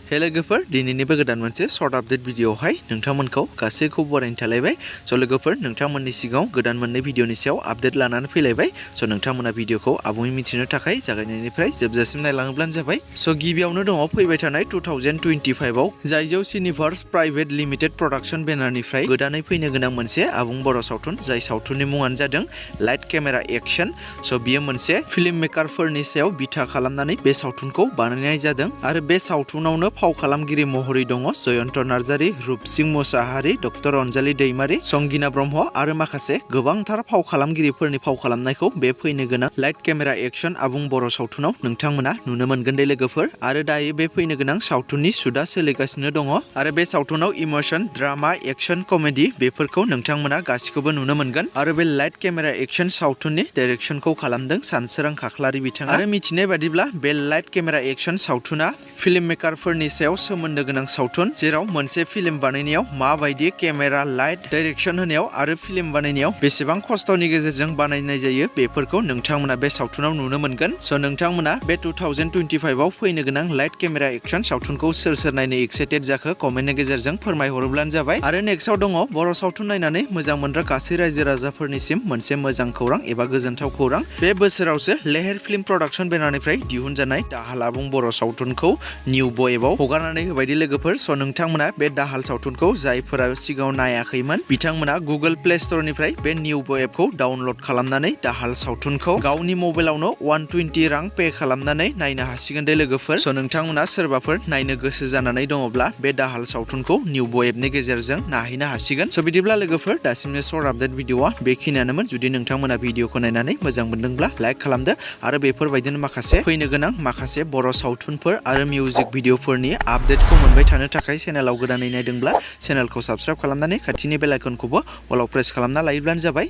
हे लोगोफोर दिनैनिबो गोदान मोनसे सर्ट आपडेट भिडिअआवहाय नोंथांमोनखौ गासैखौबो बरायनो थालायबाय। स' लोगोफोर नोंथांमोननि सिगाङाव गोदान मोननै भिडिअनि सायाव आपडेट लानानै फैलायबाय। स' नोंथांमोना भिडिअखौ आबुङै मिथिनो थाखाय जागायनायनिफ्राय जोबजासिम नायलाङोब्लानो जाबाय। स' गिबियावनो दङ फैबाय थानाय 2025 आव जायजौ सिनिभार्स प्राइभेट लिमिटेड प्रडाक्शन बेनारनिफ्राय गोदानै फैनो गोनां मोनसे आबुं बर' सावथुन, जाय सावथुननि मुङानो जादों लाइट केमेरा एक्शन। स' बियो मोनसे फिल्म मेकारफोरनि सायाव बिथा खालामनानै बे सावथुनखौ बानायनाय जादों आरो बे सावथुनावनो फाव खालामगिरि महरै दङ जयन्त नार्जारी, रुपसिं मुसाहारि, डक्टर अनजालि दैमारी, संगिना ब्रह्म आरो माखासे गोबांथार फाव खालामगिरिफोरनि फाव खालामनायखौ बे फैनो गोनां लाइट केमेरा एक्शन आबुं बर' सावथुनाव नोंथांमोना नुनो मोनगोन दे लोगोफोर। आरो दायो बे फैनो गोनां सावथुननि सुदा सोलिगासिनो दङ आरो बे सावथुनाव इमोशन, ड्रामा, एक्शन, कमेडि बेफोरखौ नोंथांमोना गासिखौबो नुनो मोनगोन। आरो बे लाइट केमेरा एक्शन सावथुननि डाइरेक्शनखौ खालामदों सानसोरां खाख्लारि बिथाङा। आरो मिथिनाय बादिब्ला बे लाइट केमेरा एक्शन सावथुना फिल्म मेकारफोरनि सायाव सोमोन्दो गोनां सावथुन, जेराव मोनसे फिल्म बानायनायाव माबायदि केमेरा, लाइट, डाइरेक्शन होनायाव आरो फिल्म बानायनायाव बेसेबां खस्थ'नि गेजेरजों बानायनाय जायो बेफोरखौ नोंथांमोना बे सावथुनाव नुनो मोनगोन। स' नोंथांमोना बे 2025 आव फैनो गोनां लाइट केमेरा एक्शन सावथुनखौ सोर सोर नायनो एक्साइटेड जाखो कमेन्टनि गेजेरजों फोरमायहरोब्लानो जाबाय। आरो नेक्स्टआव दङ बर' सावथुन नायनानै मोजां मोनग्रा गासै रायजो राजाफोरनिसिम मोनसे मोजां खौरां एबा गोजोनथाव खौरां। बे बोसोरावसो लेहेर फिल्म प्रडाक्शन बेनारनिफ्राय दिहुनजानाय दाहाल आबुं बर' सावथुनखौ निउ बयेबाव हगारनानै होबायदि लोगोफोर। स' नोंथांमोना बे दाहाल सावथुनखौ जायफोरा सिगाङाव नायाखैमोन बिथांमोना गुगोल प्ले स्ट'रनिफ्राय बे निउ बयेबखौ डाउनलड खालामनानै दाहाल सावथुनखौ गावनि मबाइलावनो 120 रां पे खालामनानै नायनो हासिगोन दे लोगोफोर। स' नोंथांमोना सोरबाफोर नायनो गोसो जानानै दङब्ला बे दाहाल सावथुनखौ निउ बयेबनि गेजेरजों नायहैनो हासिगोन। स' बिदिब्ला लोगोफोर दासिमनि सर्ट आपडेट भिडिअआ बेखिनियानोमोन। जुदि नोंथांमोना भिडिअखौ नायनानै मोजां मोनदोंब्ला लाइक खालामदो आरो बेफोरबायदिनो माखासे फैनो गोनां माखासे बर' सावथुनफोर आरो मिउजिक भिडिअफोरनि आपडेटखौ मोनबाय थानो थाखाय चेनेलाव गोदानै नायदोंब्ला चेनेलखौ साबस्क्राइब खालामनानै खाथिनि बेल आइकनखौबो अलाव प्रेस खालामना लायोब्लानो जाबाय।